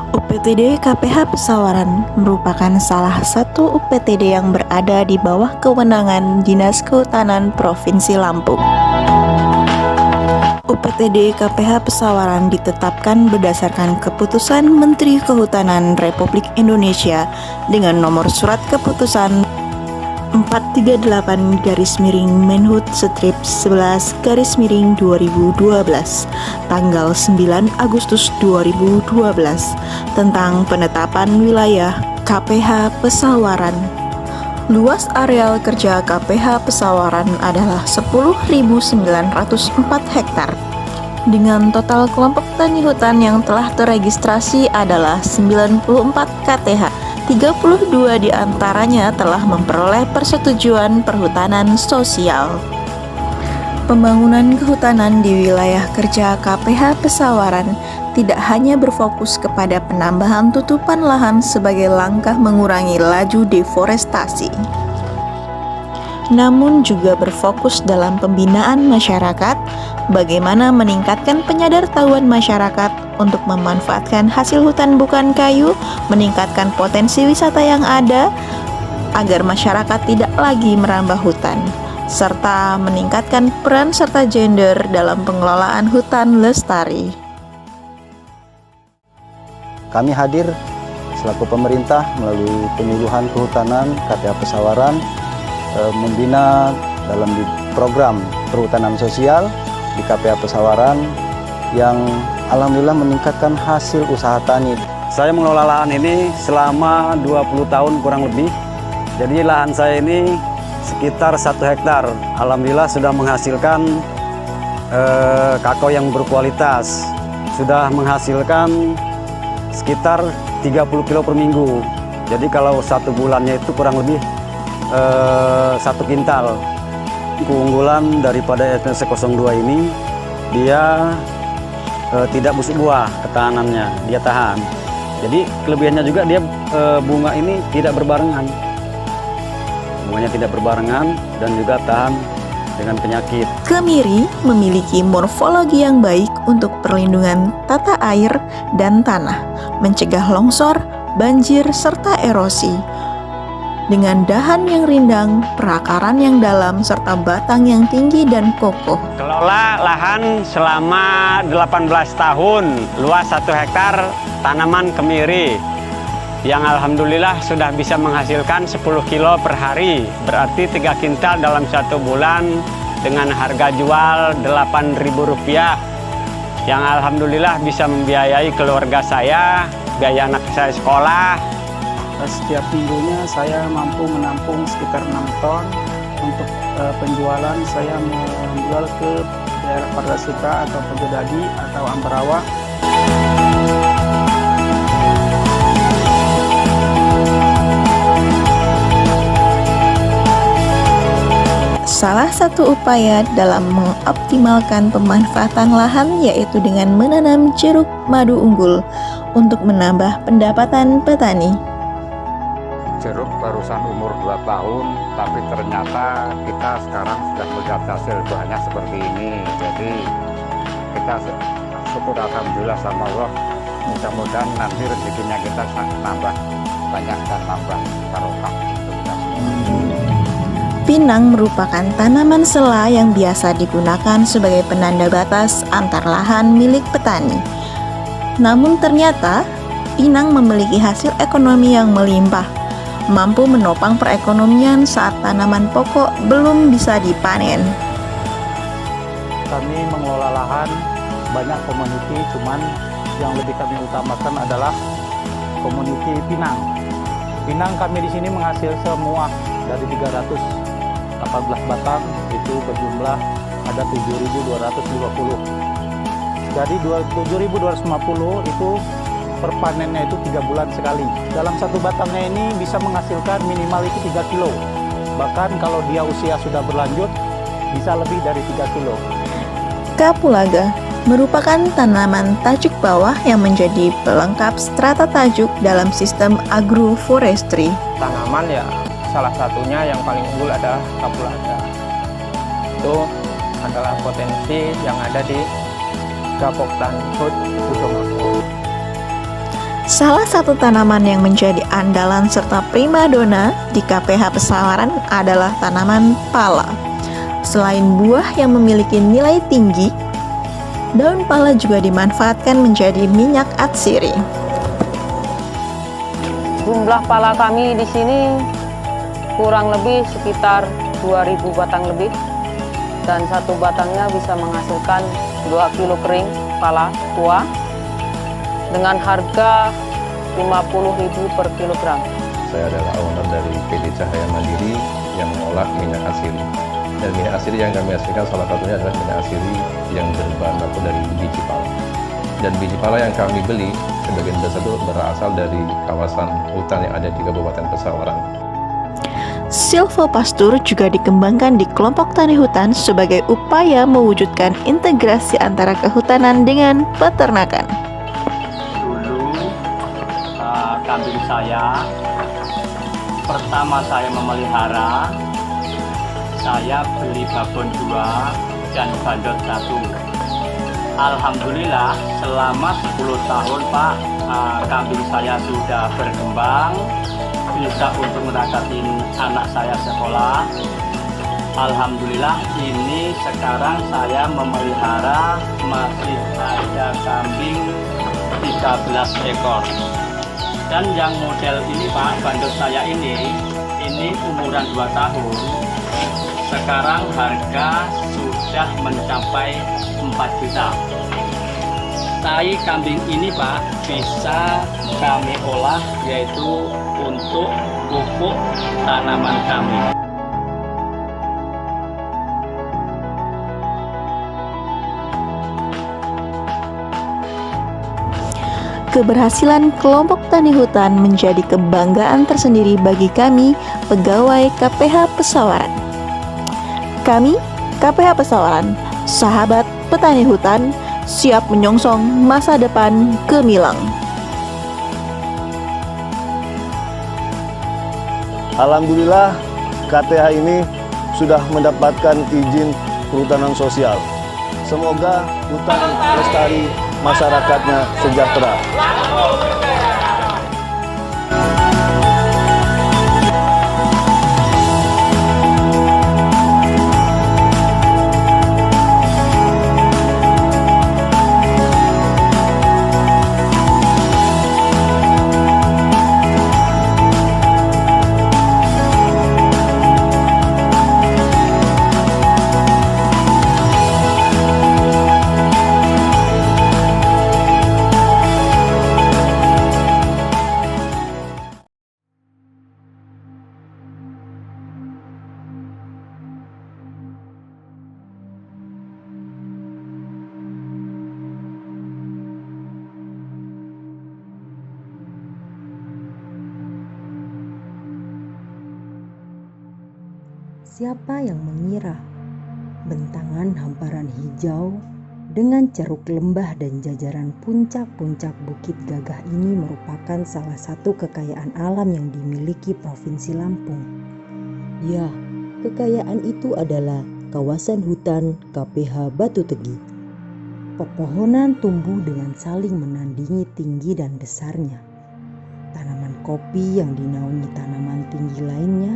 UPTD KPH Pesawaran merupakan salah satu UPTD yang berada di bawah kewenangan Dinas Kehutanan Provinsi Lampung. UPTD KPH Pesawaran ditetapkan berdasarkan keputusan Menteri Kehutanan Republik Indonesia dengan nomor surat keputusan 438/Menhub/11/2012 tanggal 9 Agustus 2012 tentang penetapan wilayah KPH Pesawaran. Luas areal kerja KPH Pesawaran adalah 10.904 hektar. Dengan total kelompok tani hutan yang telah terregistrasi adalah 94 KTH. 32 diantaranya telah memperoleh persetujuan perhutanan sosial. Pembangunan kehutanan di wilayah kerja KPH Pesawaran tidak hanya berfokus kepada penambahan tutupan lahan sebagai langkah mengurangi laju deforestasi, namun juga berfokus dalam pembinaan masyarakat, bagaimana meningkatkan penyadartahuan masyarakat untuk memanfaatkan hasil hutan bukan kayu, meningkatkan potensi wisata yang ada, agar masyarakat tidak lagi merambah hutan, serta meningkatkan peran serta gender dalam pengelolaan hutan lestari. Kami hadir selaku pemerintah melalui penyuluhan kehutanan KPH Pesawaran membina dalam program perhutanan sosial di KPH Pesawaran yang alhamdulillah meningkatkan hasil usaha tani. Saya mengelola lahan ini selama 20 tahun kurang lebih. Jadi lahan saya ini sekitar 1 hektar. Alhamdulillah sudah menghasilkan kakao yang berkualitas. Sudah menghasilkan sekitar 30 kilo per minggu. Jadi kalau 1 bulannya itu kurang lebih 1 kintal. Keunggulan daripada SNC 02 ini, dia tidak busuk buah, ketahanannya, dia tahan. Jadi kelebihannya juga dia bunga ini tidak berbarengan. Bunganya tidak berbarengan dan juga tahan dengan penyakit. Kemiri memiliki morfologi yang baik untuk perlindungan tata air dan tanah, mencegah longsor, banjir, serta erosi. Dengan dahan yang rindang, perakaran yang dalam, serta batang yang tinggi dan kokoh. Kelola lahan selama 18 tahun, luas 1 hektar tanaman kemiri, yang alhamdulillah sudah bisa menghasilkan 10 kilo per hari, berarti 3 kintal dalam 1 bulan dengan harga jual Rp8.000, yang alhamdulillah bisa membiayai keluarga saya, biaya anak saya sekolah. Setiap minggunya saya mampu menampung sekitar 6 ton. Untuk penjualan saya menjual ke daerah Pardasutra atau Pejodadi atau Ambarawa. Salah satu upaya dalam mengoptimalkan pemanfaatan lahan yaitu dengan menanam jeruk madu unggul untuk menambah pendapatan petani. Jeruk barusan umur 2 tahun, tapi ternyata kita sekarang sudah melihat hasil buahnya seperti ini. Jadi kita syukur alhamdulillah sama Allah. Mudah-mudahan nanti rezekinya kita nambah banyak dan nambah barokah. Pinang merupakan tanaman sela yang biasa digunakan sebagai penanda batas antar lahan milik petani. Namun ternyata pinang memiliki hasil ekonomi yang melimpah, mampu menopang perekonomian saat tanaman pokok belum bisa dipanen. Kami mengelola lahan banyak komuniti, cuman yang lebih kami utamakan adalah komuniti pinang. Pinang kami di sini menghasil semua dari 318 batang, itu berjumlah ada 7.250. Dari 7.250 itu per panennya itu 3 bulan sekali. Dalam 1 batangnya ini bisa menghasilkan minimal itu 3 kilo. Bahkan kalau dia usia sudah berlanjut, bisa lebih dari 3 kilo. Kapulaga merupakan tanaman tajuk bawah yang menjadi pelengkap strata tajuk dalam sistem agroforestry. Tanaman ya salah satunya yang paling unggul adalah kapulaga. Itu adalah potensi yang ada di Gapoktan Hut Kusumo. Salah satu tanaman yang menjadi andalan serta primadona di KPH Pesawaran adalah tanaman pala. Selain buah yang memiliki nilai tinggi, daun pala juga dimanfaatkan menjadi minyak atsiri. Jumlah pala kami di sini kurang lebih sekitar 2.000 batang lebih, dan satu batangnya bisa menghasilkan 2 kilo kering pala tua dengan harga 50.000 per kilogram. Saya adalah owner dari PD Cahaya Mandiri yang mengolah minyak asiri. Dan minyak asiri yang kami hasilkan salah satunya adalah minyak asiri yang berbahan baku dari biji pala. Dan biji pala yang kami beli sebagian besar itu berasal dari kawasan hutan yang ada di Kabupaten Pesawaran. Silvopastur juga dikembangkan di kelompok tani hutan sebagai upaya mewujudkan integrasi antara kehutanan dengan peternakan. Kambing saya, pertama saya memelihara, saya beli babon 2 dan bandot 1. Alhamdulillah selama 10 tahun Pak, kambing saya sudah berkembang, bisa untuk merangkatin anak saya sekolah. Alhamdulillah ini sekarang saya memelihara masih ada kambing 13 ekor. Dan yang model ini Pak, bandot saya ini umuran 2 tahun. Sekarang harga sudah mencapai 4 juta. Tai kambing ini Pak bisa kami olah yaitu untuk pupuk tanaman kami. Keberhasilan kelompok tani hutan menjadi kebanggaan tersendiri bagi kami, pegawai KPH Pesawaran. Kami, KPH Pesawaran, sahabat petani hutan, siap menyongsong masa depan gemilang. Alhamdulillah, KTH ini sudah mendapatkan izin perhutanan sosial. Semoga hutan lestari, masyarakatnya sejahtera. Siapa yang mengira bentangan hamparan hijau dengan ceruk lembah dan jajaran puncak-puncak Bukit Gagah ini merupakan salah satu kekayaan alam yang dimiliki Provinsi Lampung. Ya, kekayaan itu adalah kawasan hutan KPH Batu Tegi. Pepohonan tumbuh dengan saling menandingi tinggi dan besarnya. Tanaman kopi yang dinaungi tanaman tinggi lainnya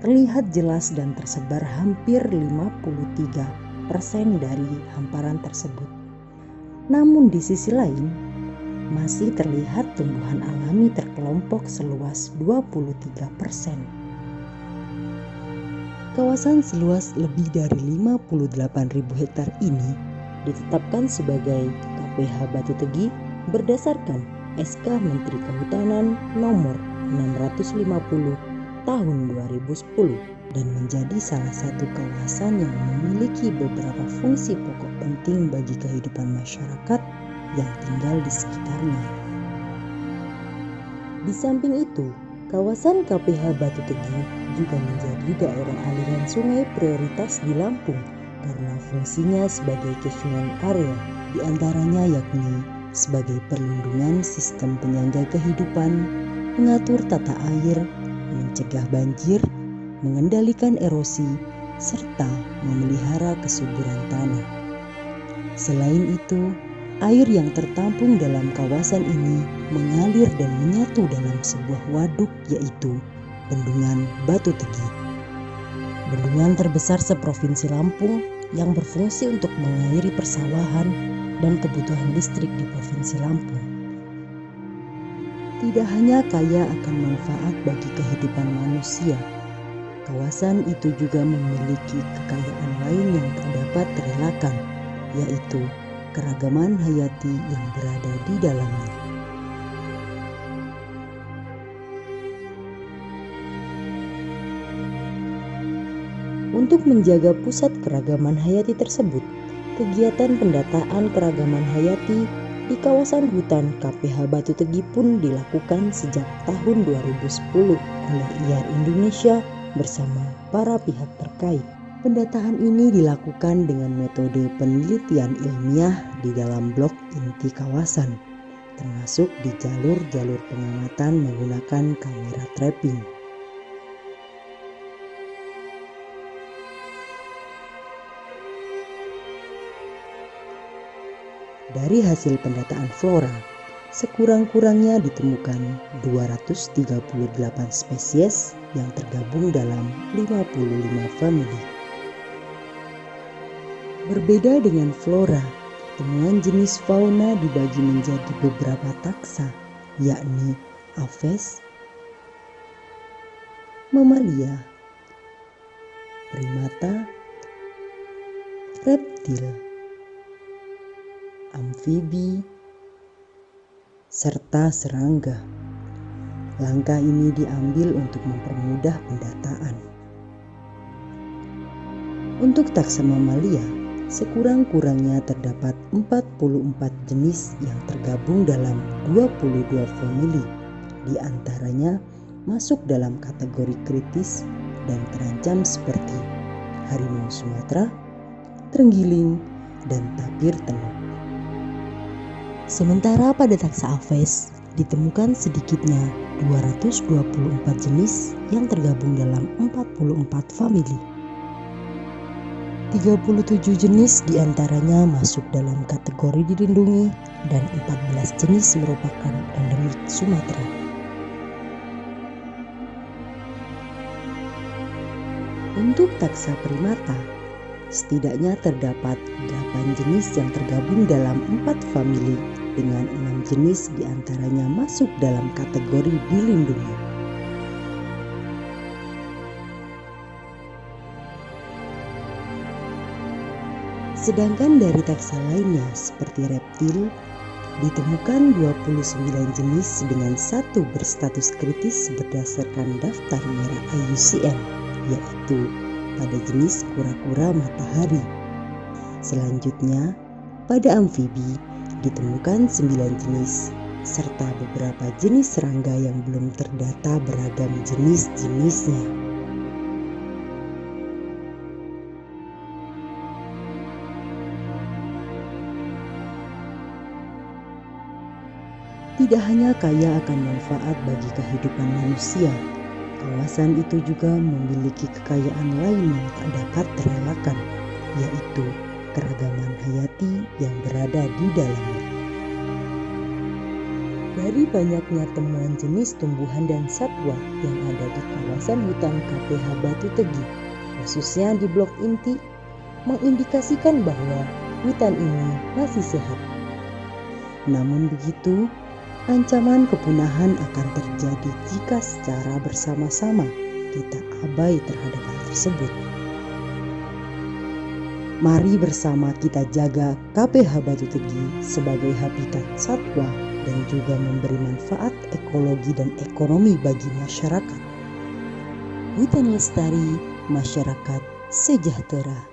terlihat jelas dan tersebar hampir 53% dari hamparan tersebut. Namun di sisi lain, masih terlihat tumbuhan alami terkelompok seluas 23%. Kawasan seluas lebih dari 58.000 hektar ini ditetapkan sebagai KPH Batu Tegi berdasarkan SK Menteri Kehutanan nomor 650 tahun 2010 dan menjadi salah satu kawasan yang memiliki beberapa fungsi pokok penting bagi kehidupan masyarakat yang tinggal di sekitarnya. Di samping itu, kawasan KPH Batu Tegi juga menjadi daerah aliran sungai prioritas di Lampung karena fungsinya sebagai catchment area, diantaranya yakni sebagai perlindungan sistem penyangga kehidupan, mengatur tata air, mencegah banjir, mengendalikan erosi, serta memelihara kesuburan tanah. Selain itu, Air yang tertampung dalam kawasan ini mengalir dan menyatu dalam sebuah waduk, yaitu Bendungan Batu Tegi. Bendungan terbesar seprovinsi Lampung yang berfungsi untuk mengairi persawahan dan kebutuhan listrik di Provinsi Lampung. Tidak hanya kaya akan manfaat bagi kehidupan manusia, kawasan itu juga memiliki kekayaan lain yang tak dapat terelakkan, yaitu keragaman hayati yang berada di dalamnya. Untuk menjaga pusat keragaman hayati tersebut, kegiatan pendataan keragaman hayati di kawasan hutan KPH Batu Tegi pun dilakukan sejak tahun 2010 oleh IAR Indonesia bersama para pihak terkait. Pendataan ini dilakukan dengan metode penelitian ilmiah di dalam blok inti kawasan, termasuk di jalur-jalur pengamatan menggunakan kamera trapping. Dari hasil pendataan flora, sekurang-kurangnya ditemukan 238 spesies yang tergabung dalam 55 famili. Berbeda dengan flora, temuan jenis fauna dibagi menjadi beberapa taksa, yakni Aves, Mamalia, Primata, reptil, amfibi, serta serangga. Langkah ini diambil untuk mempermudah pendataan. Untuk taksa mamalia, sekurang-kurangnya terdapat 44 jenis yang tergabung dalam 22 famili. Di antaranya masuk dalam kategori kritis dan terancam seperti harimau Sumatera, terenggiling, dan tapir tenuk. Sementara pada taksa Aves ditemukan sedikitnya 224 jenis yang tergabung dalam 44 famili. 37 jenis diantaranya masuk dalam kategori dilindungi dan 14 jenis merupakan endemik Sumatera. Untuk taksa primata, setidaknya terdapat 8 jenis yang tergabung dalam 4 famili dengan 6 jenis diantaranya masuk dalam kategori dilindungi. Sedangkan dari taksa lainnya seperti reptil, ditemukan 29 jenis dengan 1 berstatus kritis berdasarkan daftar merah IUCN, yaitu pada jenis kura-kura matahari. Selanjutnya, pada amfibi ditemukan 9 jenis, serta beberapa jenis serangga yang belum terdata beragam jenis-jenisnya. Tidak hanya kaya akan manfaat bagi kehidupan manusia, kawasan itu juga memiliki kekayaan lain yang tak dapat terelakkan, yaitu keragaman hayati yang berada di dalamnya. Dari banyaknya temuan jenis tumbuhan dan satwa yang ada di kawasan hutan KPH Batu Tegi, khususnya di blok inti, mengindikasikan bahwa hutan ini masih sehat. Namun begitu, ancaman kepunahan akan terjadi jika secara bersama-sama kita abai terhadap hal tersebut. Mari bersama kita jaga KPH Batu Tegi sebagai habitat satwa dan juga memberi manfaat ekologi dan ekonomi bagi masyarakat. Hutan lestari, masyarakat sejahtera.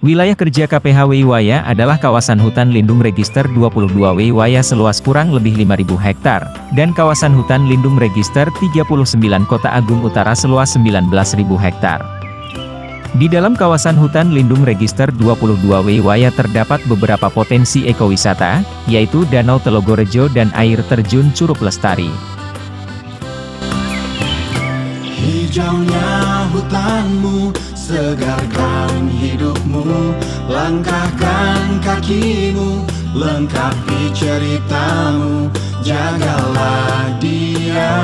Wilayah kerja KPH Weiwaya adalah kawasan hutan lindung register 22 Weiwaya seluas kurang lebih 5.000 hektar, dan kawasan hutan lindung register 39 Kota Agung Utara seluas 19.000 hektar. Di dalam kawasan hutan lindung register 22 Weiwaya terdapat beberapa potensi ekowisata, yaitu Danau Telogorejo dan air terjun Curup Lestari. Hijaunya hutanmu, segarkan hidupmu, langkahkan kakimu, lengkapi ceritamu, jagalah dia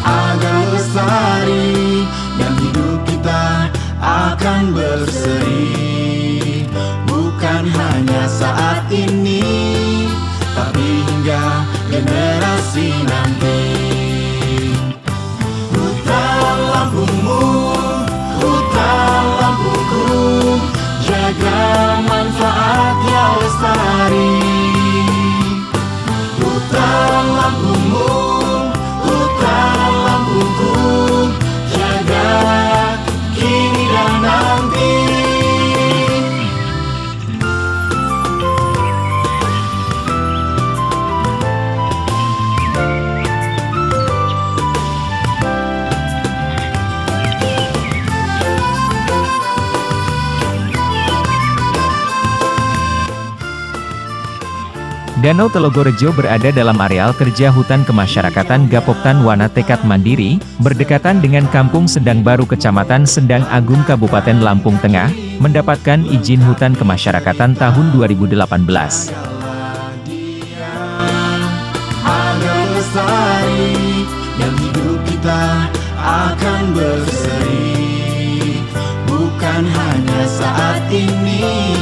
agar lestari dan hidup kita akan berseri, bukan hanya saat ini, tapi hingga generasi nanti. Hutan Lampungmu, hutan Lampungku, jaga manfaatnya lestari. Hutan Lampungmu, hutan Lampungku, jaga kini dan nanti. Danau Telogorejo berada dalam areal kerja hutan kemasyarakatan Gapoktan Wana Tekad Mandiri, berdekatan dengan Kampung Sendang Baru Kecamatan Sendang Agung Kabupaten Lampung Tengah, mendapatkan izin hutan kemasyarakatan tahun 2018. Agar lestari dan hidup kita akan berseri, bukan hanya saat ini,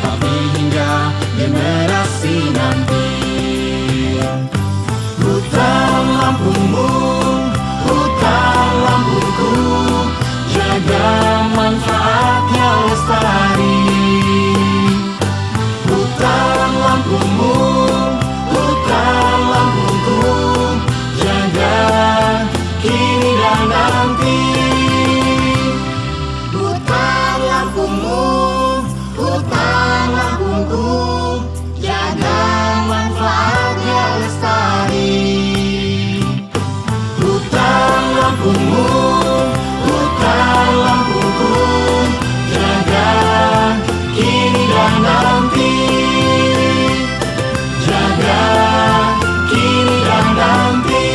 tapi hingga generasi nanti. Hutan Lampungmu, hutan Lampungku, jaga manfaatnya lestari. Hutan Lampungmu, hutan Lampungku, jaga kini dan nanti. Hutan Lampungmu, hutan Lampungku, jaga manfaatnya lestari. Hutan Lampungmu, hutan Lampungku, jaga kini dan nanti. Jaga kini dan nanti.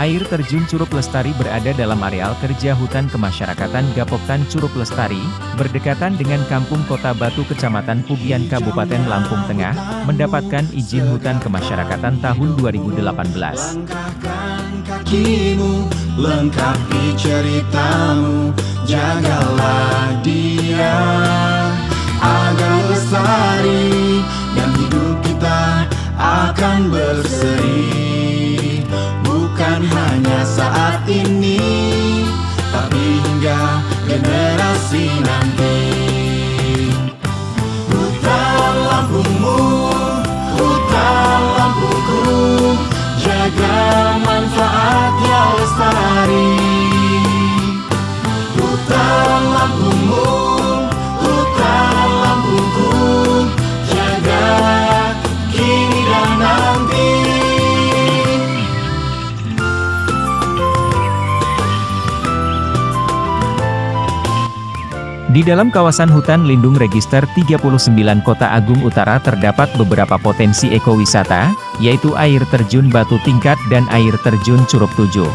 Air terjun Curup Lestari berada dalam areal kerja hutan kemasyarakatan Gapoktan Curup Lestari, berdekatan dengan Kampung Kota Batu Kecamatan Pugian Kabupaten Lampung Tengah, mendapatkan izin hutan kemasyarakatan tahun 2018. Langkahkan kakimu, lengkapi ceritamu, jagalah dia agar lestari dan hidup kita akan berseri, bukan hanya saat ini, tapi hingga generasi nanti. Hutan Lampungmu, hutan Lampungku, jaga manfaatnya lestari. Hutan Lampungmu, hutan Lampungku, jaga kini dan nanti. Di dalam kawasan hutan lindung register 39 Kota Agung Utara terdapat beberapa potensi ekowisata, yaitu air terjun Batu Tingkat dan air terjun Curup 7.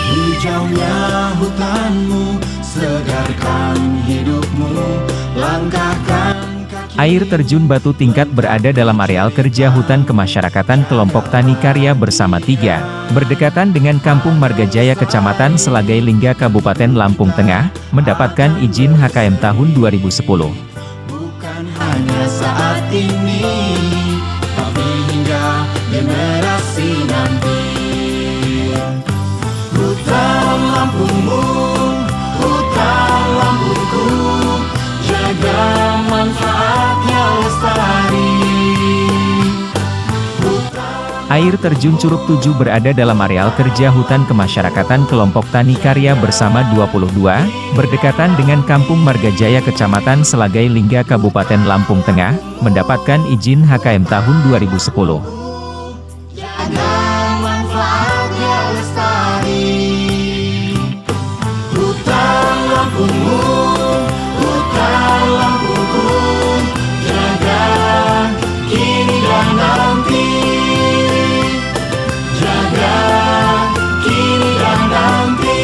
Hijaunya hutanmu, segarkan hidupmu, langkahkan. Air terjun Batu Tingkat berada dalam areal kerja hutan kemasyarakatan Kelompok Tani Karya Bersama 3, berdekatan dengan Kampung Margajaya Kecamatan Selagai Lingga Kabupaten Lampung Tengah, mendapatkan izin HKM tahun 2010. ini, tapi hingga generasi nanti. Hutan Lampungmu, hutan Lampungku, jaga manfaatnya lestari. Air terjun Curug 7 berada dalam areal kerja hutan kemasyarakatan kelompok tani karya bersama 22, berdekatan dengan Kampung Margajaya Kecamatan Selagai Lingga Kabupaten Lampung Tengah, mendapatkan izin HKM tahun 2010. Jaga manfaatnya lestari. Hutan Lampungmu, hutan Lampungku, jaga kini dan nanti. Jaga kini dan nanti.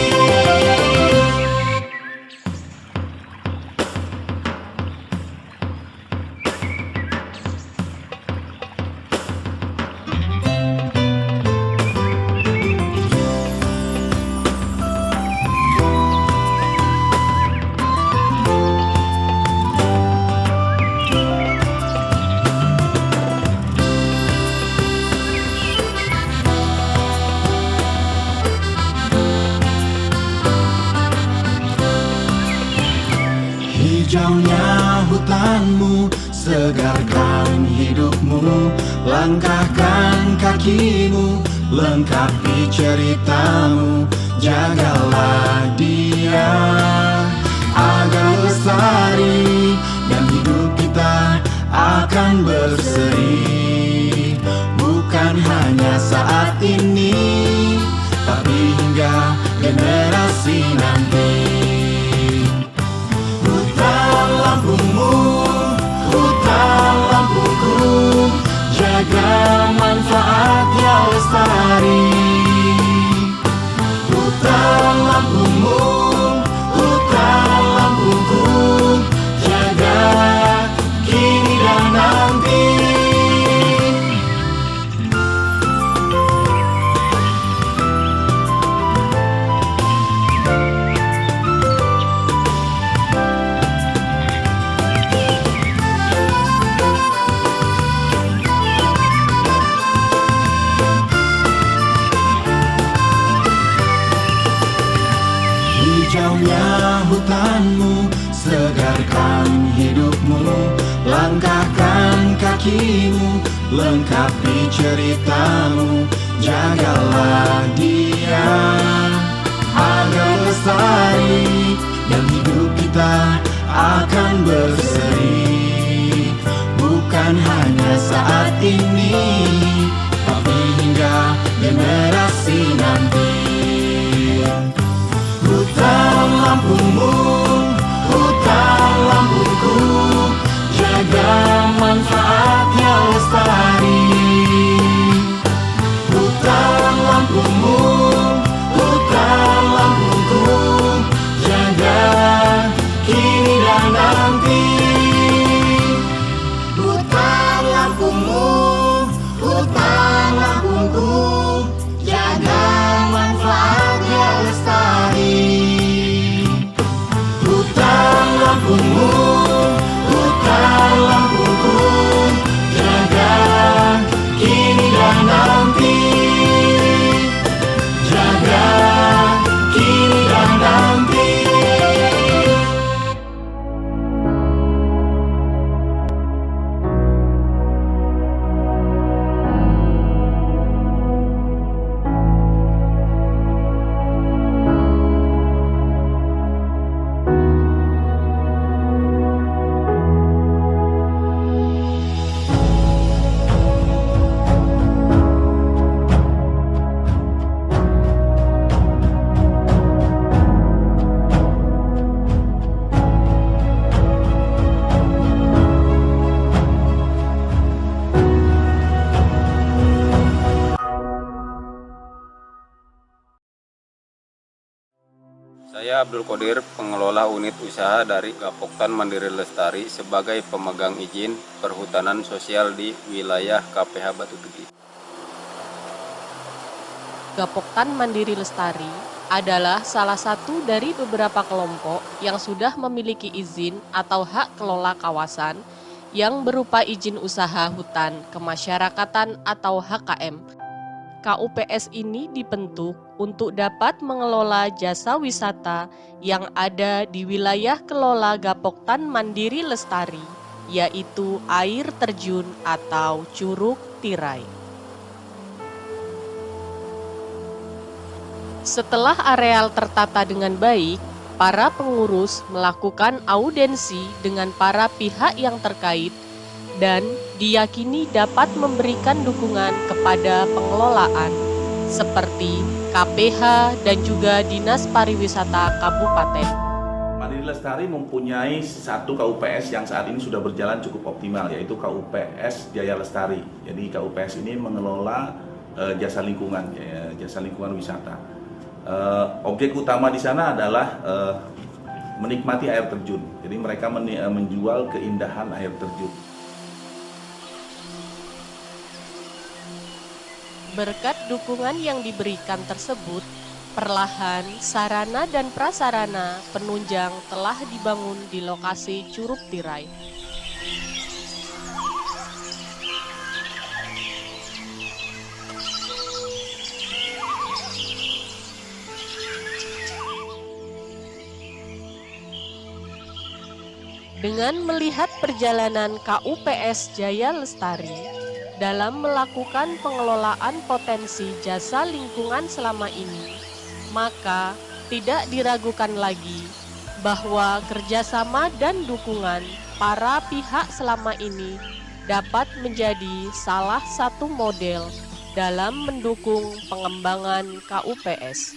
Hijaunya hutanmu, segarkan hidupmu, langkahkan kakimu, lengkapi ceritamu, jagalah dia agar lestari dan hidup kita akan berseri, bukan hanya saat ini, tapi hingga generasi nanti. Lampungmu, hutan Lampungku, jaga manfaatnya lestari. Hutan Lampungmu, hutan Lampungku, jaga kini dan nanti. Hijaunya hutanmu, segarkan hidupmu, langkahkan kakimu, lengkapi ceritamu, jagalah dia agar lestari dan hidup kita akan berseri, bukan hanya saat ini, tapi hingga generasi nanti. Hutan Lampungmu, hutan Lampungku, jaga manfaatnya lestari. Hutan Lampungmu, hutan Lampungku, jaga kini dan nanti. Hutan Lampungmu, hutan Lampungku, jaga manfaatnya lestari. Hutan Lampungmu, hutan Lampungku, jaga kini dan nanti. Jaga kini dan nanti. Saya Abdul Qadir, pengelola unit usaha dari Gapoktan Mandiri Lestari sebagai pemegang izin perhutanan sosial di wilayah KPH Batu Tubi. Gapoktan Mandiri Lestari adalah salah satu dari beberapa kelompok yang sudah memiliki izin atau hak kelola kawasan yang berupa izin usaha hutan kemasyarakatan atau HKM. KUPS ini dibentuk untuk dapat mengelola jasa wisata yang ada di wilayah kelola Gapoktan Mandiri Lestari, yaitu air terjun atau Curug Tirai. Setelah areal tertata dengan baik, para pengurus melakukan audensi dengan para pihak yang terkait dan diyakini dapat memberikan dukungan kepada pengelolaan seperti KPH dan juga Dinas Pariwisata Kabupaten. Mandiri Lestari mempunyai satu KUPS yang saat ini sudah berjalan cukup optimal, yaitu KUPS Jaya Lestari. Jadi KUPS ini mengelola jasa lingkungan wisata. Objek utama di sana adalah menikmati air terjun. Jadi mereka menjual keindahan air terjun. Berkat dukungan yang diberikan tersebut, perlahan sarana dan prasarana penunjang telah dibangun di lokasi Curug Tirai. Dengan melihat perjalanan KUPS Jaya Lestari dalam melakukan pengelolaan potensi jasa lingkungan selama ini, maka tidak diragukan lagi bahwa kerjasama dan dukungan para pihak selama ini dapat menjadi salah satu model dalam mendukung pengembangan KUPS.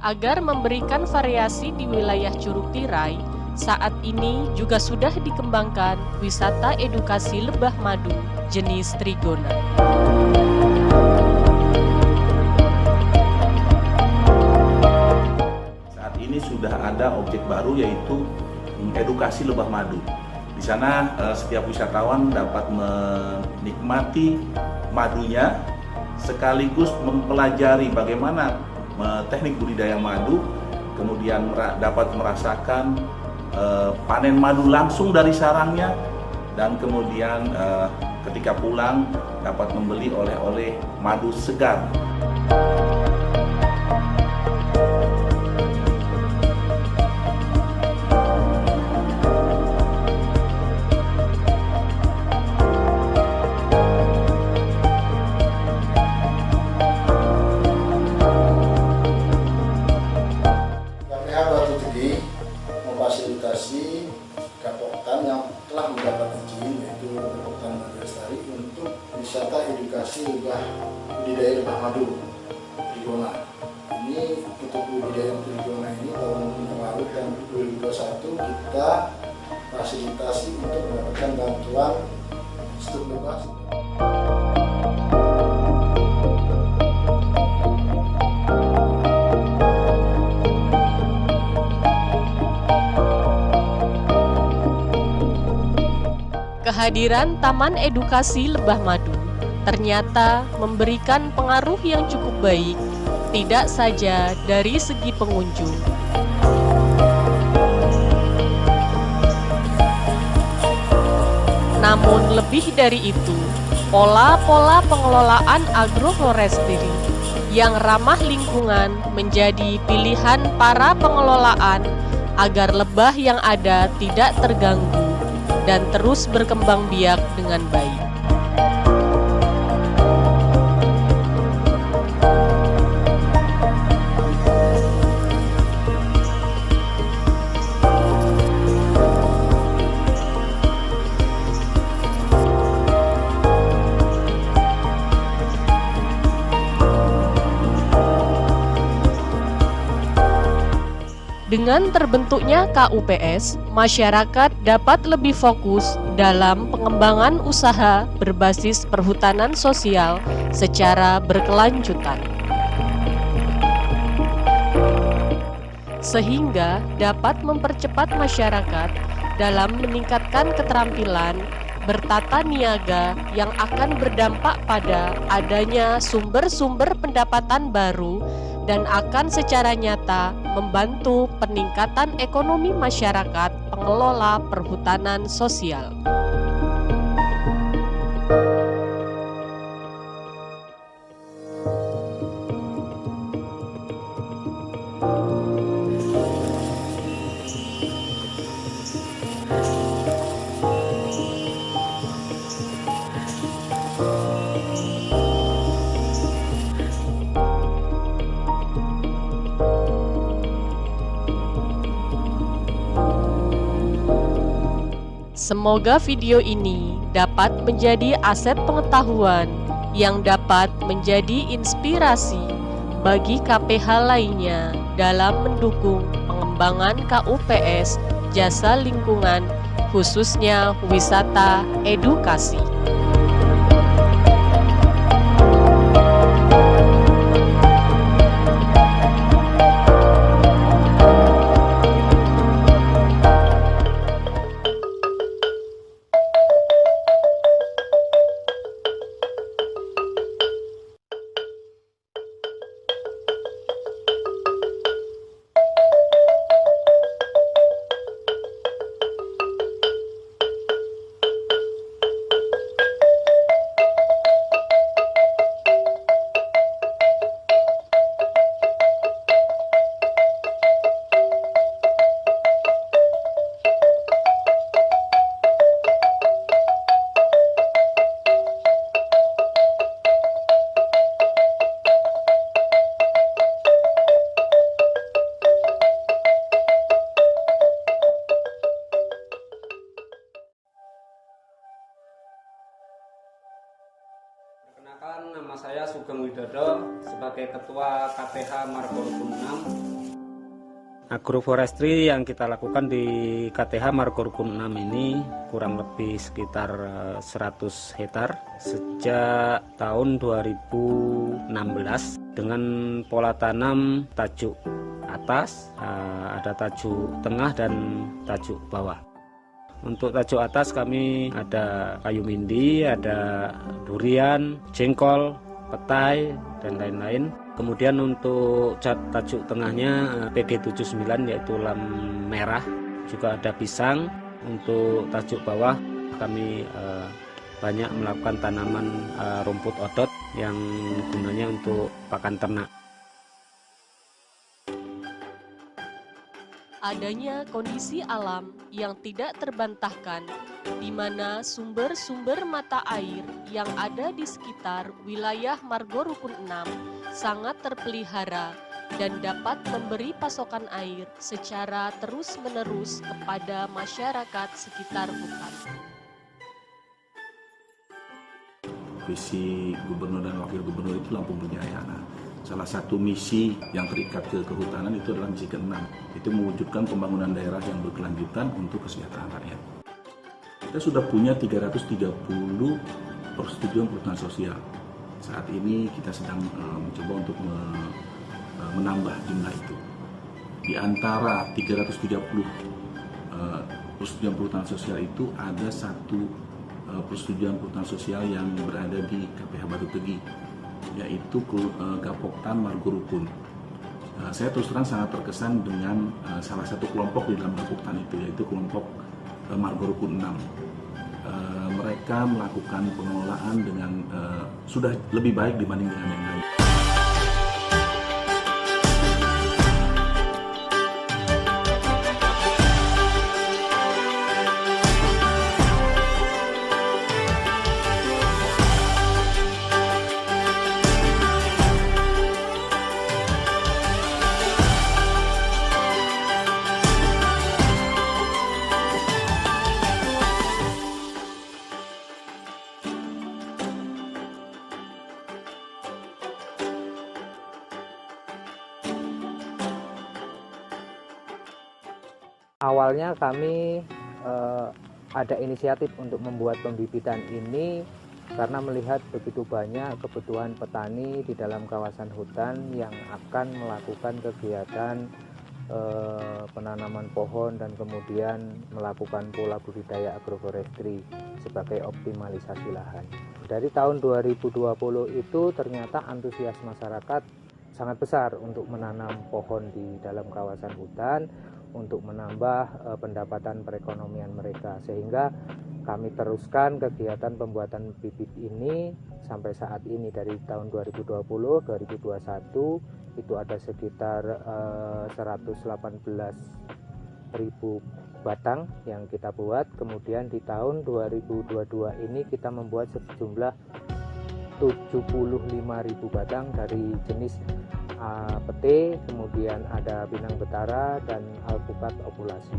Agar memberikan variasi di wilayah Curug Tirai, Saat ini juga sudah dikembangkan wisata edukasi lebah madu jenis Trigona. Saat ini sudah ada objek baru yaitu edukasi lebah madu. Di sana setiap wisatawan dapat menikmati madunya sekaligus mempelajari bagaimana teknik budidaya madu, kemudian dapat merasakan panen madu langsung dari sarangnya, dan kemudian ketika pulang dapat membeli oleh-oleh madu segar. Memfasilitasi Gapoktan yang telah mendapat izin, yaitu Gapoktan Madu Lestari, untuk wisata edukasi lebah budidaya lebah madu Trigona. Ini untuk budidaya Trigona ini tahun yang lalu dan 2021 kita fasilitasi untuk mendapatkan bantuan stok lebah. Kehadiran Taman Edukasi Lebah Madu ternyata memberikan pengaruh yang cukup baik, tidak saja dari segi pengunjung. Namun lebih dari itu, pola-pola pengelolaan agroforestry yang ramah lingkungan menjadi pilihan para pengelolaan agar lebah yang ada tidak terganggu dan terus berkembang biak dengan baik. Dengan terbentuknya KUPS, masyarakat dapat lebih fokus dalam pengembangan usaha berbasis perhutanan sosial secara berkelanjutan, sehingga dapat mempercepat masyarakat dalam meningkatkan keterampilan bertata niaga yang akan berdampak pada adanya sumber-sumber pendapatan baru dan akan secara nyata membantu peningkatan ekonomi masyarakat pengelola perhutanan sosial. Semoga video ini dapat menjadi aset pengetahuan yang dapat menjadi inspirasi bagi KPH lainnya dalam mendukung pengembangan KUPS jasa lingkungan, khususnya wisata edukasi. Perkenalkan, nama saya Sugeng Widodo sebagai Ketua KPH Margonda 6. Agroforestry yang kita lakukan di KTH Margo Rukun 6 ini kurang lebih sekitar 100 hektar sejak tahun 2016 dengan pola tanam tajuk atas, ada tajuk tengah dan tajuk bawah. Untuk tajuk atas kami ada kayu mindi, ada durian, jengkol, petai, dan lain-lain. Kemudian untuk tajuk tengahnya PG79 yaitu lam merah, juga ada pisang. Untuk tajuk bawah kami banyak melakukan tanaman rumput odot yang gunanya untuk pakan ternak. Adanya kondisi alam yang tidak terbantahkan, di mana sumber-sumber mata air yang ada di sekitar wilayah Margo Rukun 6 sangat terpelihara dan dapat memberi pasokan air secara terus-menerus kepada masyarakat sekitar hutan. Visi gubernur dan wakil gubernur itu Lampung Berjaya. Nah, salah satu misi yang terikat ke kehutanan itu adalah misi ke-6, itu mewujudkan pembangunan daerah yang berkelanjutan untuk kesejahteraan rakyat. Kita sudah punya 330 persetujuan perhutanan sosial. Saat ini kita sedang mencoba untuk menambah jumlah itu. Di antara 330 persetujuan perhutanan sosial itu ada satu persetujuan perhutanan sosial yang berada di KPH Batu Tegi, yaitu Gapoktan Margo Rukun. Saya terus terang sangat terkesan dengan salah satu kelompok di dalam Gapoktan itu, yaitu kelompok Margo Rukun 6. Mereka melakukan pengelolaan dengan sudah lebih baik dibanding dengan yang lain. Awalnya kami ada inisiatif untuk membuat pembibitan ini karena melihat begitu banyak kebutuhan petani di dalam kawasan hutan yang akan melakukan kegiatan penanaman pohon dan kemudian melakukan pola budidaya agroforestry sebagai optimalisasi lahan. Dari tahun 2020 itu ternyata antusias masyarakat sangat besar untuk menanam pohon di dalam kawasan hutan, untuk menambah pendapatan perekonomian mereka, sehingga kami teruskan kegiatan pembuatan bibit ini sampai saat ini. Dari tahun 2020-2021 itu ada sekitar 118.000 batang yang kita buat. Kemudian di tahun 2022 ini kita membuat sejumlah 75.000 batang dari jenis pete, kemudian ada pinang betara dan alpukat okulasi.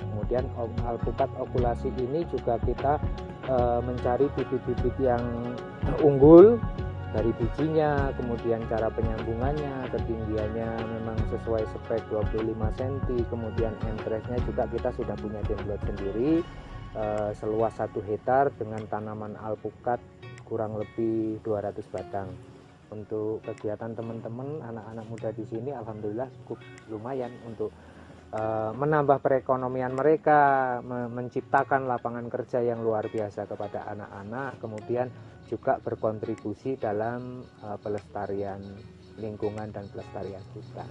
Kemudian alpukat okulasi ini juga kita mencari bibit-bibit yang unggul dari bijinya, kemudian cara penyambungannya, ketinggiannya memang sesuai spek 25 cm, kemudian entresnya juga kita sudah punya template sendiri, seluas 1 hektar dengan tanaman alpukat kurang lebih 200 batang. Untuk kegiatan teman-teman anak-anak muda di sini alhamdulillah cukup lumayan untuk menambah perekonomian mereka, menciptakan lapangan kerja yang luar biasa kepada anak-anak, kemudian juga berkontribusi dalam pelestarian lingkungan dan pelestarian hutan.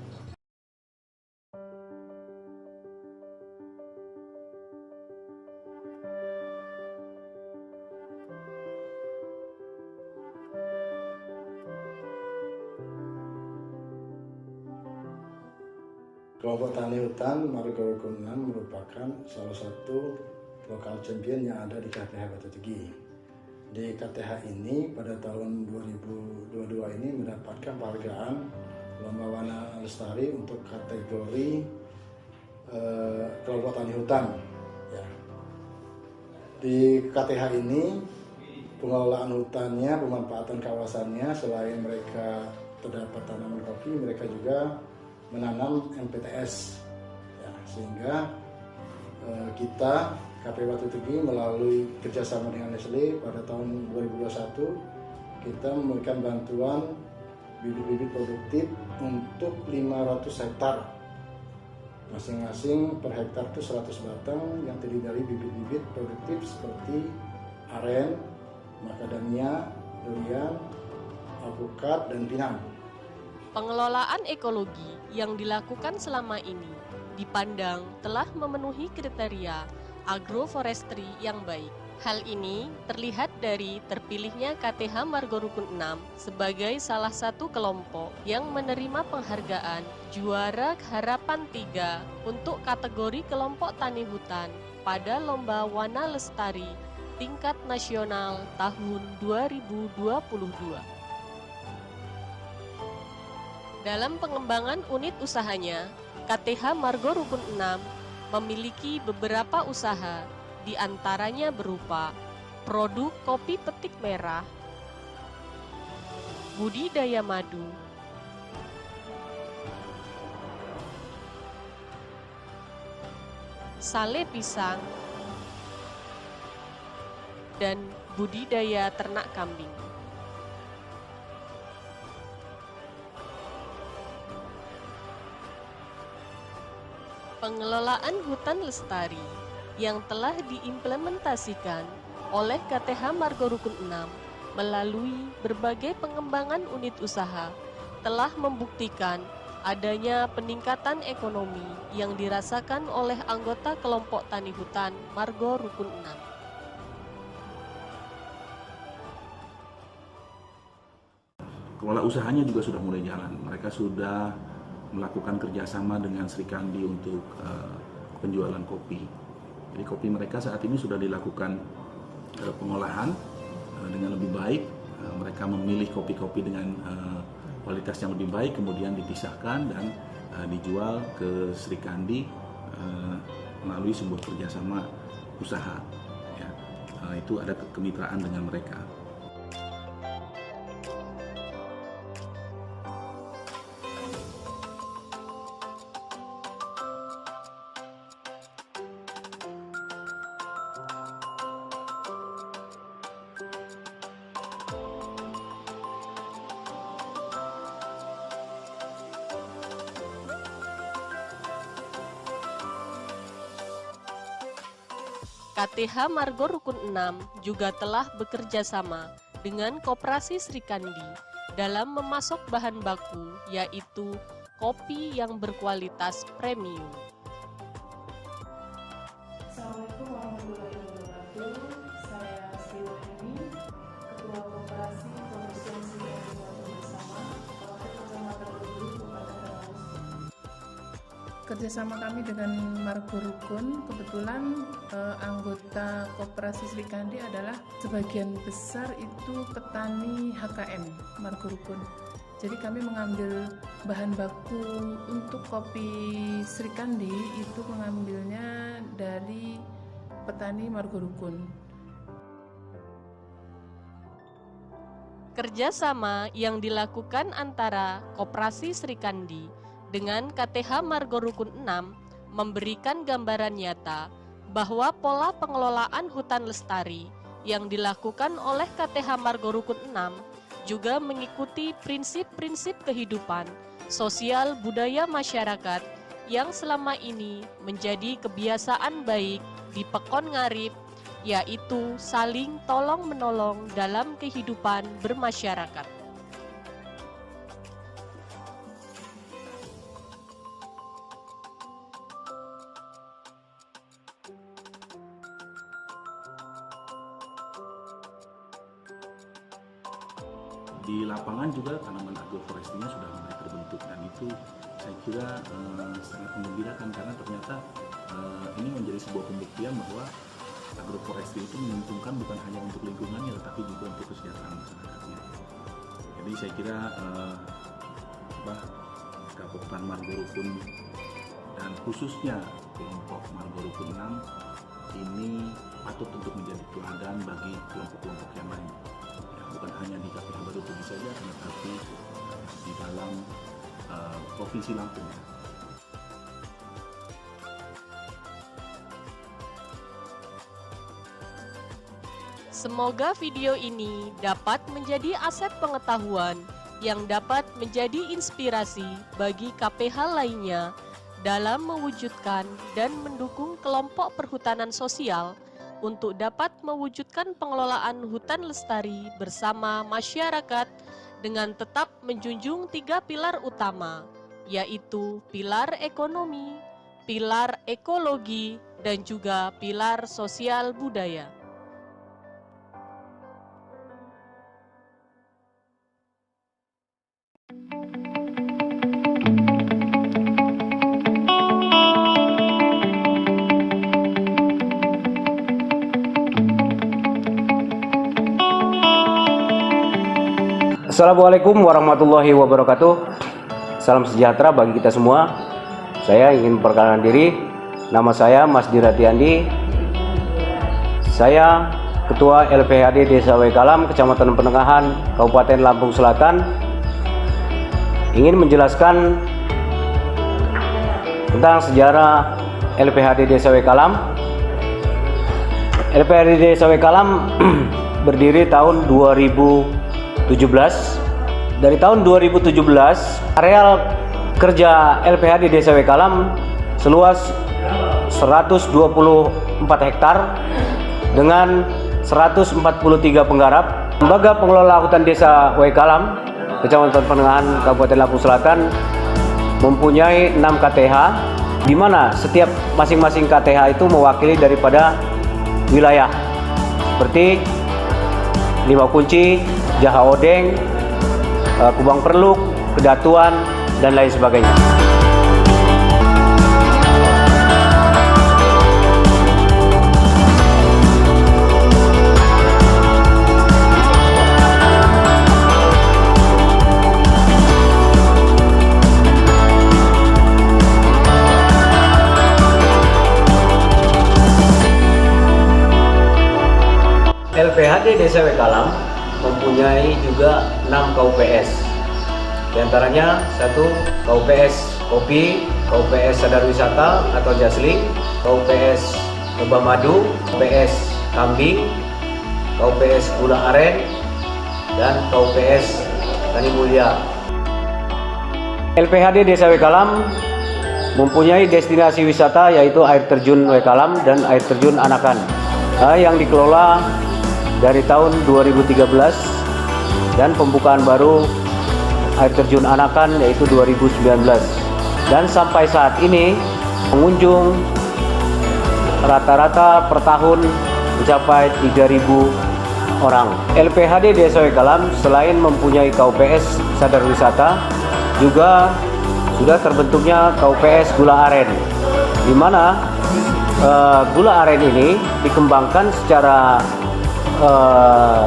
Kelompok tani hutan Margo Rukun 6 merupakan salah satu lokal champion yang ada di KTH Batu Tegi. Di KTH ini pada tahun 2022 ini mendapatkan penghargaan Lomba Wana Lestari untuk kategori kelompok tani hutan. Ya. Di KTH ini pengelolaan hutannya, pemanfaatan kawasannya, selain mereka terdapat tanaman kopi, mereka juga menanam MPTS sehingga kita KPH Batu Tegi melalui kerjasama dengan Nestle pada tahun 2021 kita memberikan bantuan bibit-bibit produktif untuk 500 hektar. Masing-masing per hektar itu 100 batang yang terdiri dari bibit-bibit produktif seperti aren, macadamia, durian, alpukat, dan pinang. Pengelolaan ekologi yang dilakukan selama ini dipandang telah memenuhi kriteria agroforestry yang baik. Hal ini terlihat dari terpilihnya KTH Margo Rukun 6 sebagai salah satu kelompok yang menerima penghargaan Juara Harapan 3 untuk kategori kelompok tani hutan pada Lomba Wana Lestari tingkat nasional tahun 2022. Dalam pengembangan unit usahanya, KTH Margo Rukun 6 memiliki beberapa usaha, di antaranya berupa produk kopi petik merah, budidaya madu, sale pisang, dan budidaya ternak kambing. Pengelolaan hutan lestari yang telah diimplementasikan oleh KTH Margo Rukun 6 melalui berbagai pengembangan unit usaha telah membuktikan adanya peningkatan ekonomi yang dirasakan oleh anggota kelompok tani hutan Margo Rukun 6. Kelola usahanya juga sudah mulai jalan. Mereka sudah melakukan kerjasama dengan Sri Kandi untuk penjualan kopi. Jadi kopi mereka saat ini sudah dilakukan pengolahan dengan lebih baik. Mereka memilih kopi-kopi dengan kualitas yang lebih baik, kemudian dipisahkan dan dijual ke Sri Kandi melalui sebuah kerjasama usaha. Ya, itu ada kemitraan dengan mereka. KTH Margo Rukun 6 juga telah bekerja sama dengan Koperasi Sri Kandi dalam memasok bahan baku, yaitu kopi yang berkualitas premium. Assalamualaikum warahmatullahi wabarakatuh. Saya Sri Wahyuni, Ketua Koperasi Produsen Sri Kandi Bersama, Kecamatan Bulu, Kabupaten Laos. Kerjasama kami dengan Margo Rukun, kebetulan anggota Koperasi Sri Kandi adalah sebagian besar itu petani HKM Margo Rukun. Jadi kami mengambil bahan baku untuk kopi Sri Kandi itu mengambilnya dari petani Margo Rukun. Kerjasama yang dilakukan antara Koperasi Sri Kandi dengan KTH Margo Rukun 6 memberikan gambaran nyata bahwa pola pengelolaan hutan lestari yang dilakukan oleh KTH Margo Rukun 6 juga mengikuti prinsip-prinsip kehidupan sosial budaya masyarakat yang selama ini menjadi kebiasaan baik di Pekon Ngarip, yaitu saling tolong-menolong dalam kehidupan bermasyarakat. Di lapangan juga tanaman agroforestry-nya sudah mulai terbentuk, dan itu saya kira sangat menggembirakan karena ternyata ini menjadi sebuah pembuktian bahwa agroforestry itu menguntungkan bukan hanya untuk lingkungannya tetapi juga untuk kesejahteraan masyarakatnya. Jadi saya kira Kabupaten Margo Rukun dan khususnya kelompok Margo Rukun 6 ini patut untuk menjadi teladan bagi kelompok-kelompok yang lain. Bukan hanya di KPH Batu Tegi saja, tetapi di dalam Provinsi Lampung. Semoga video ini dapat menjadi aset pengetahuan yang dapat menjadi inspirasi bagi KPH lainnya dalam mewujudkan dan mendukung kelompok perhutanan sosial untuk dapat mewujudkan pengelolaan hutan lestari bersama masyarakat dengan tetap menjunjung 3 pilar utama, yaitu pilar ekonomi, pilar ekologi, dan juga pilar sosial budaya. Assalamualaikum warahmatullahi wabarakatuh. Salam sejahtera bagi kita semua. Saya ingin memperkenalkan diri. Nama saya Mas Dirati Andi. Saya Ketua LPHD Desa Wekalam, Kecamatan Penengahan, Kabupaten Lampung Selatan. Ingin menjelaskan tentang sejarah LPHD Desa Wekalam. LPHD Desa Wekalam berdiri tahun 2017. Dari tahun 2017, areal kerja LPHD Desa Wekalam seluas 124 hektar dengan 143 penggarap. Lembaga Pengelola Hutan Desa Wekalam, Kecamatan Penengahan, Kabupaten Lampung Selatan mempunyai 6 KTH, di mana setiap masing-masing KTH itu mewakili daripada wilayah seperti Lima Kunci, Jaha Odeng, Kubang Perluk, Kedatuan, dan lain sebagainya. LPHD Desa Wekalam mempunyai juga 6 KUPS. Di antaranya 1 KUPS Kopi, KUPS Sadar Wisata atau Jasling, KUPS Lebah Madu, KUPS Kambing, KUPS Gula Aren, dan KUPS Tani Mulia. LPHD Desa Wekalam mempunyai destinasi wisata yaitu air terjun Wekalam dan air terjun Anakan yang dikelola dari tahun 2013 dan pembukaan baru air terjun Anakan yaitu 2019, dan sampai saat ini pengunjung rata-rata per tahun mencapai 3.000 orang. LPHD Desa Wekalam selain mempunyai KUPS Sadar Wisata juga sudah terbentuknya KUPS Gula Aren, di mana gula aren ini dikembangkan secara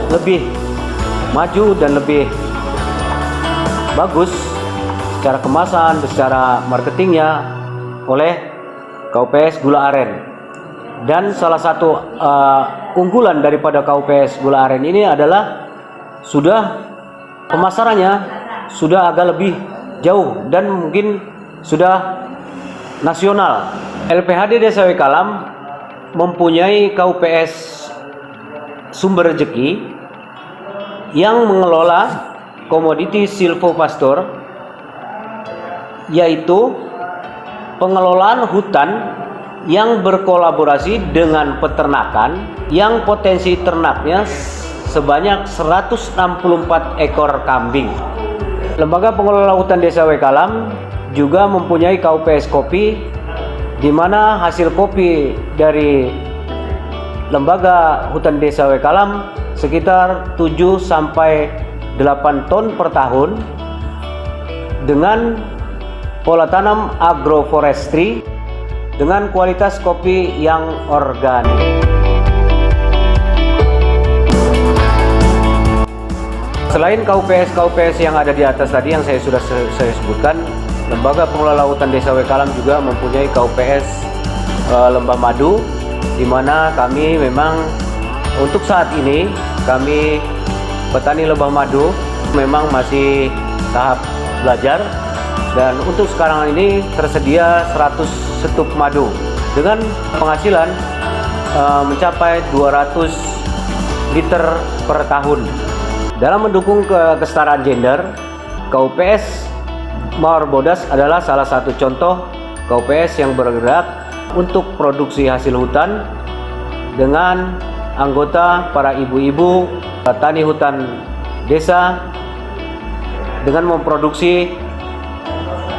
lebih maju dan lebih bagus secara kemasan, secara marketingnya oleh KUPS Gula Aren. Dan salah satu unggulan daripada KUPS Gula Aren ini adalah sudah pemasarannya sudah agak lebih jauh dan mungkin sudah nasional. LPHD Desa Wekalam mempunyai KUPS Sumber Rejeki yang mengelola komoditi silvopastor, yaitu pengelolaan hutan yang berkolaborasi dengan peternakan yang potensi ternaknya sebanyak 164 ekor kambing. Lembaga Pengelola Hutan Desa Wekalam juga mempunyai KUPS Kopi, di mana hasil kopi dari Lembaga Hutan Desa Wekalam sekitar 7-8 ton per tahun dengan pola tanam agroforestry dengan kualitas kopi yang organik. Selain KUPS yang ada di atas tadi yang saya sudah sebutkan, Lembaga Pengelola Hutan Desa Wekalam juga mempunyai KUPS Lembah Madu, di mana kami memang untuk saat ini kami petani lebah madu memang masih tahap belajar, dan untuk sekarang ini tersedia 100 setup madu dengan penghasilan mencapai 250 liter per tahun. Dalam mendukung kesetaraan gender, KUPS Mawar Bodas adalah salah satu contoh KUPS yang bergerak untuk produksi hasil hutan dengan anggota para ibu-ibu tani hutan desa dengan memproduksi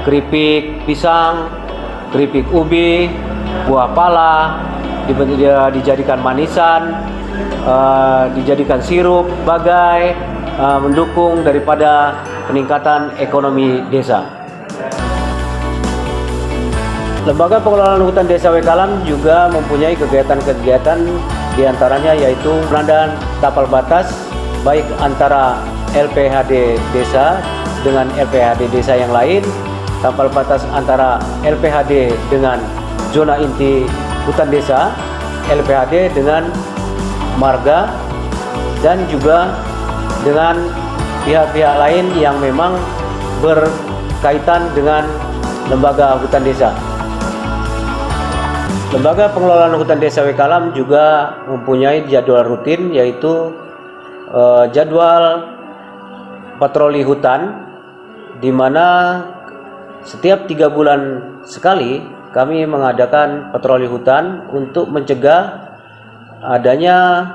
keripik pisang, keripik ubi, buah pala, dijadikan manisan, dijadikan sirup, bagai, mendukung daripada peningkatan ekonomi desa. Lembaga Pengelolaan Hutan Desa Wekalam juga mempunyai kegiatan-kegiatan diantaranya yaitu pengadaan tapal batas baik antara LPHD desa dengan LPHD desa yang lain, tapal batas antara LPHD dengan zona inti hutan desa, LPHD dengan marga, dan juga dengan pihak-pihak lain yang memang berkaitan dengan lembaga hutan desa. Lembaga Pengelolaan Hutan Desa Wekalam juga mempunyai jadwal rutin, yaitu jadwal patroli hutan, di mana setiap 3 bulan sekali kami mengadakan patroli hutan untuk mencegah adanya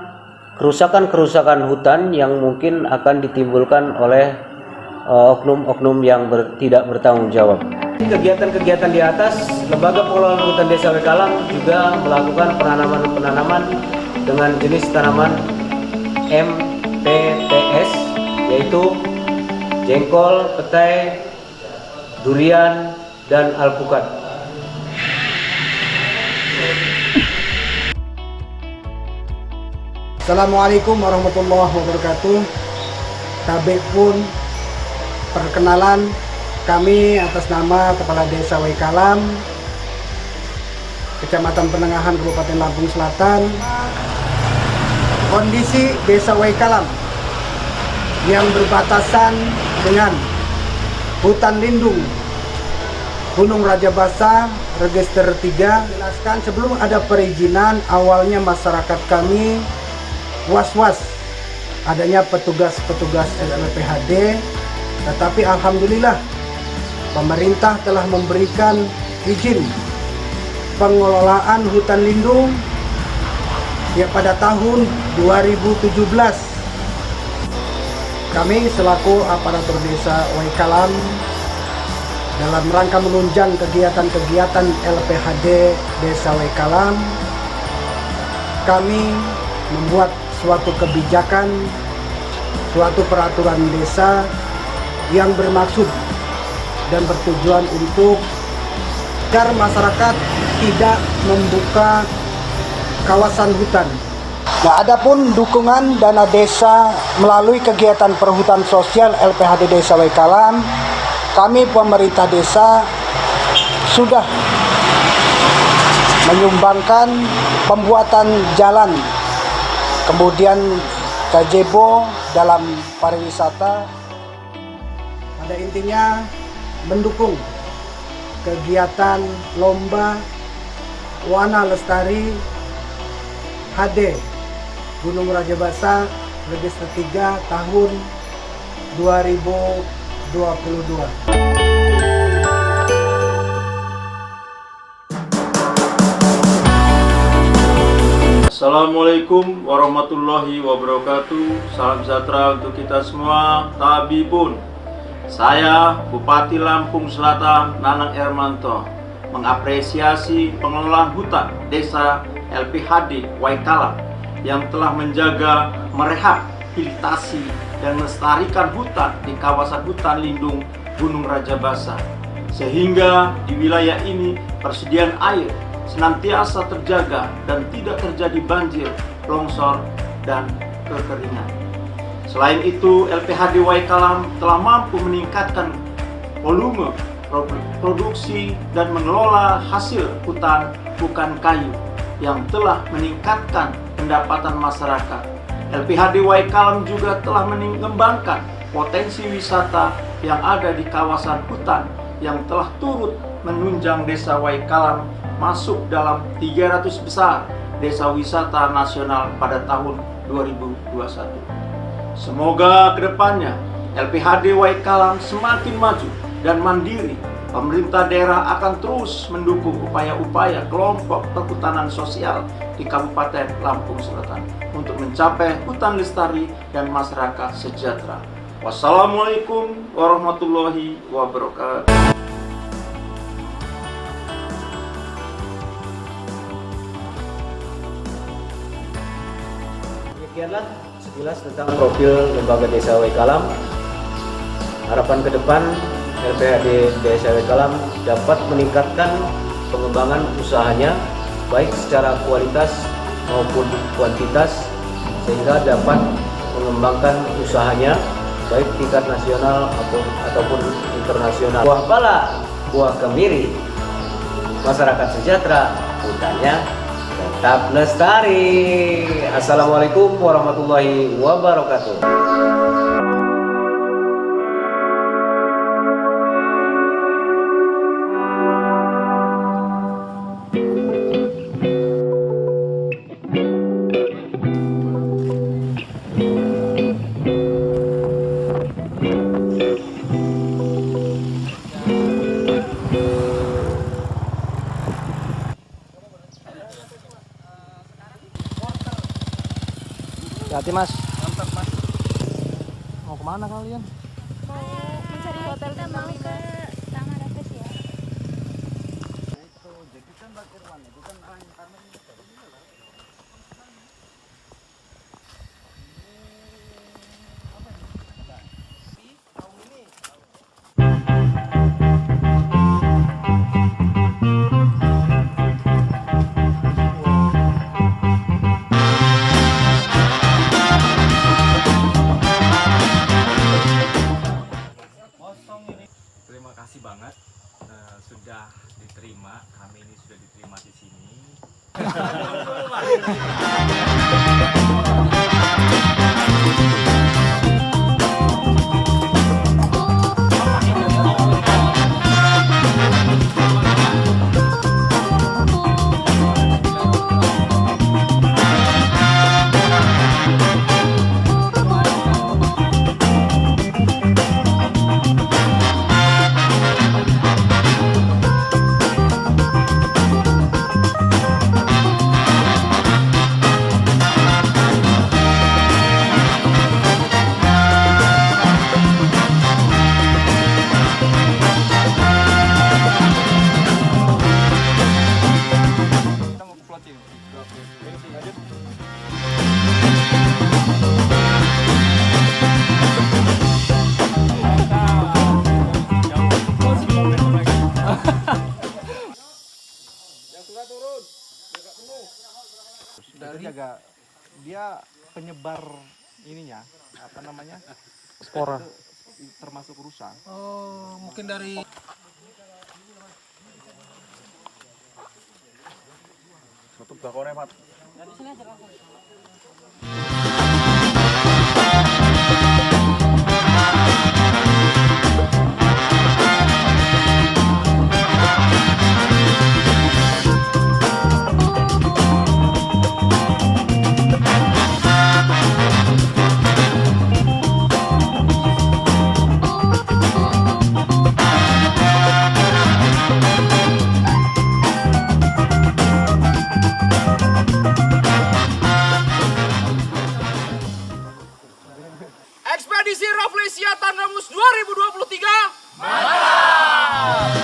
kerusakan-kerusakan hutan yang mungkin akan ditimbulkan oleh oknum-oknum yang tidak bertanggung jawab. Kegiatan-kegiatan di atas, Lembaga Pengelolaan Hutan Desa Wekalam juga melakukan penanaman dengan jenis tanaman MPPS, yaitu jengkol, petai, durian, dan alpukat. Assalamualaikum warahmatullahi wabarakatuh. Tabek pun perkenalan, kami atas nama Kepala Desa Wekalam, Kecamatan Penengahan, Kabupaten Lampung Selatan. Kondisi Desa Wekalam yang berbatasan dengan hutan lindung Gunung Rajabasa Register 3. Jelaskan, sebelum ada perizinan, awalnya masyarakat kami was-was adanya petugas-petugas LPHD, tetapi alhamdulillah pemerintah telah memberikan izin pengelolaan hutan lindung ya pada tahun 2017. Kami selaku aparatur desa Wekalam dalam rangka menunjang kegiatan-kegiatan LPHD Desa Wekalam, kami membuat suatu kebijakan, suatu peraturan desa yang bermaksud dan bertujuan untuk agar masyarakat tidak membuka kawasan hutan. Nah, adapun dukungan dana desa melalui kegiatan perhutanan sosial LPHD Desa Wekalam, kami pemerintah desa sudah menyumbangkan pembuatan jalan, kemudian gazebo dalam pariwisata. Pada intinya mendukung kegiatan lomba Wana Lestari HD Gunung Rajabasa Register 3 tahun 2022. Assalamualaikum warahmatullahi wabarakatuh. Salam sejahtera untuk kita semua. Tabibun, saya Bupati Lampung Selatan Nanang Ermanto mengapresiasi pengelolaan hutan desa LPHD Wekalam yang telah menjaga, merehabilitasi dan melestarikan hutan di kawasan hutan lindung Gunung Rajabasa, sehingga di wilayah ini persediaan air senantiasa terjaga dan tidak terjadi banjir, longsor, dan kekeringan. Selain itu, LPHD Wekalam telah mampu meningkatkan volume produksi dan mengelola hasil hutan bukan kayu yang telah meningkatkan pendapatan masyarakat. LPHD Wekalam juga telah mengembangkan potensi wisata yang ada di kawasan hutan yang telah turut menunjang Desa Wekalam masuk dalam 300 besar desa wisata nasional pada tahun 2021. Semoga kedepannya LPHD Waikalam semakin maju dan mandiri. Pemerintah daerah akan terus mendukung upaya-upaya kelompok perhutanan sosial di Kabupaten Lampung Selatan untuk mencapai hutan lestari dan masyarakat sejahtera. Wassalamualaikum warahmatullahi wabarakatuh. Demikianlah sekilas tentang profil Lembaga Desa Waikalam. Harapan ke depan LPHD Desa Waikalam dapat meningkatkan pengembangan usahanya baik secara kualitas maupun kuantitas sehingga dapat mengembangkan usahanya baik tingkat nasional ataupun internasional. Buah pala, buah kemiri, masyarakat sejahtera, hutannya tetap lestari. Assalamualaikum warahmatullahi wabarakatuh. Hati Mas. Mantap Mas. Mau kemana kalian? Mau mencari hotel kembali ke Taman Apes ya. Terima kasih banget sudah diterima, kami ini sudah diterima di sini. Dari jaga dia penyebar ininya apa namanya spora termasuk rusa. Oh, mungkin dari Tutup bakore mat. dari sini aja langsung. Ekspedisi Rafflesia Tanggamus 2023 mantap!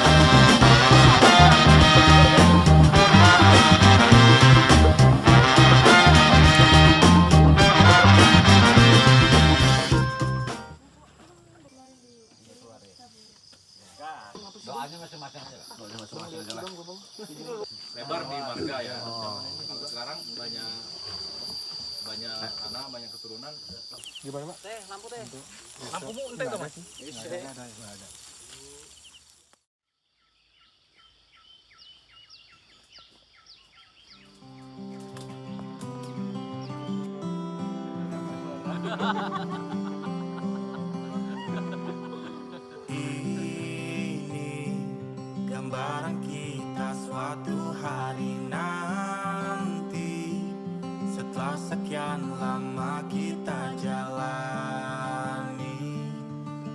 Doanya masing-masing aja. Doanya masing-masing aja lah. Lebar di marga ya. Untuk sekarang banyak anak, banyak keturunan. Gimana Pak? Teh, lampu teh. Lampumu entek tuh, Mas? Nggak ada. Ini gambaran kita suatu hari nanti setelah sekian sekian lama kita jalani,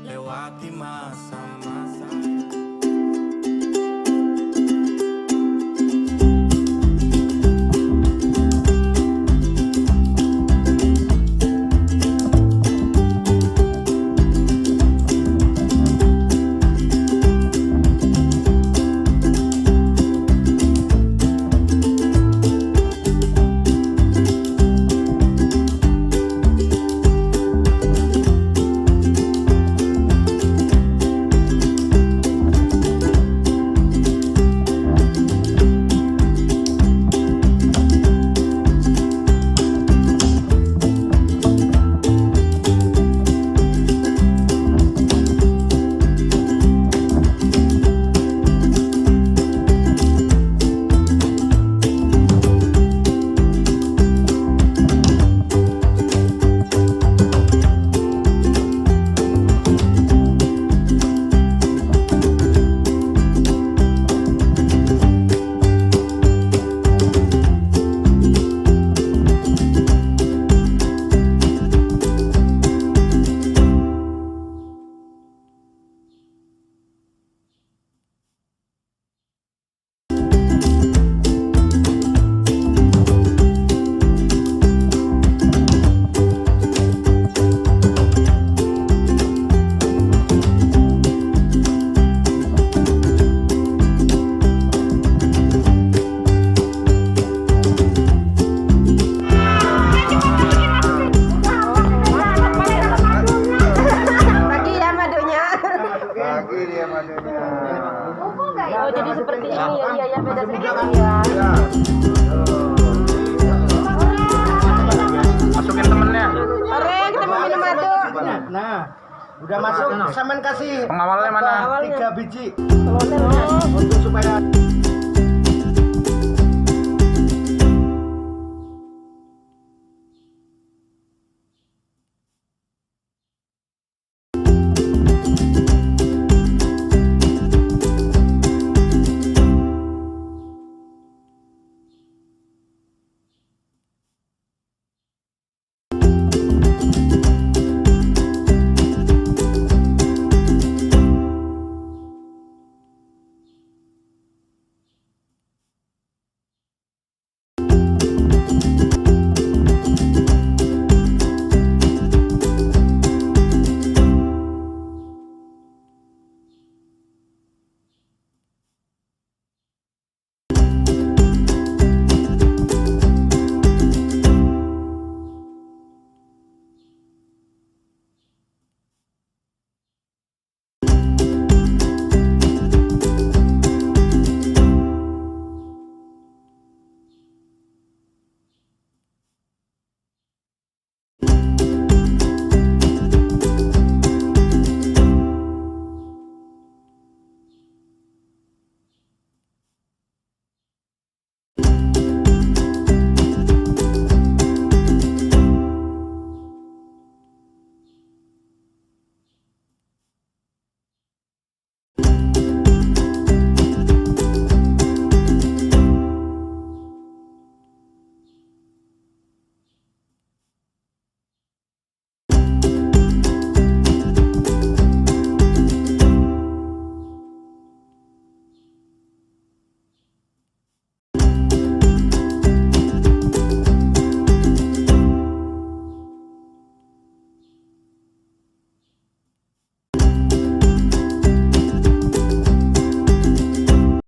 lewati masa-masa. Oh, jadi seperti ini ya, ya beda sedikit ya. Masukin temennya. Ore, kita mau minum madu. Nah, udah masuk, saman kasih pengawalnya mana? 3 biji. Untuk supaya